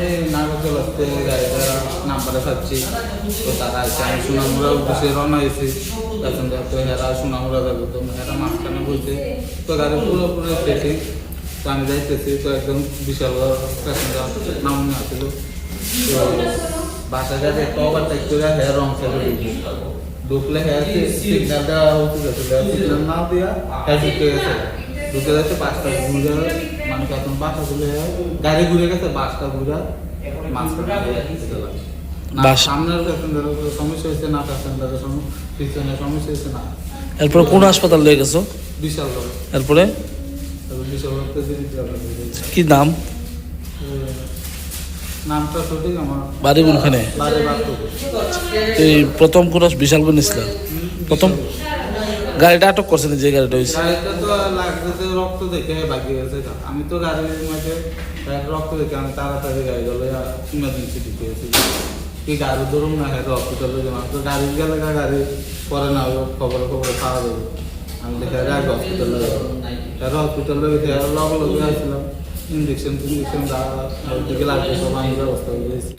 আমি নাগরদোল আসতে গাড়িটা নাম্বারে পাচ্ছি, তো তারা আছে আমি সুনামুড়া উদ্দেশ্যে রওনা হয়েছি প্যাসেঞ্জার, তো এরা সুনামুড়া যাবো, তো এরা মাঝখানে বলছে, তো গাড়ি পুরোপুরি সেটিং, তো আমি যাইতেছি, তো একদম বিশাল প্যাসেঞ্জার নামুন আসছিল, তো বাসা যাতে একটা ওভারটেক করে হ্যাঁ রং সাইডে ঢুকলে হ্যাঁ সিগন্যাল দেওয়া হচ্ছে, সিগন্যাল না দেওয়া হ্যাঁ ঢুকে গেছে, ঢুকে যাচ্ছে বাসটা ঘুরে, মানে তখন বাসা ঘুরে গাড়ি ঘুরে গেছে, বাসটা ঘুরে সামনের প্যাসেঞ্জারের সমস্যা হয়েছে না, প্যাসেঞ্জারের পিছনে সমস্যা হয়েছে না। এরপরে কোন হাসপাতাল নিয়ে গেছো? বিশাল এরপরে বিশাল কি নাম? নামটা সঠিক আমার বাড়ি কোনখানে? বাড়ি বাড়তো এই প্রথম কোন বিশালগঞ্জ ইসলাম প্রথম গাড়িটা আটক করছেন, যে গাড়িটা হয়েছে গাড়িটা তো লাগতেছে রক্ত দেখে বাকি গেছে, আমি তো গাড়ির মাঝে রক্ত দেখে আমি তাড়াতাড়ি গাড়ি গেলে ইমার্জেন্সি দিতে গেছি, কি গাড়ি ধরুন না হ্যাঁ হসপিটালে জমা, তো গাড়ি গেলে গাড়ি পরে না খবরে পাওয়া যাবে, আমি দেখে আগে হসপিটালে যাবো, হসপিটালে লগে লগে আসছিলাম, ইঞ্জেকশন দেওয়া দিকে লাগছে, সব আমি ব্যবস্থা হয়ে গেছি।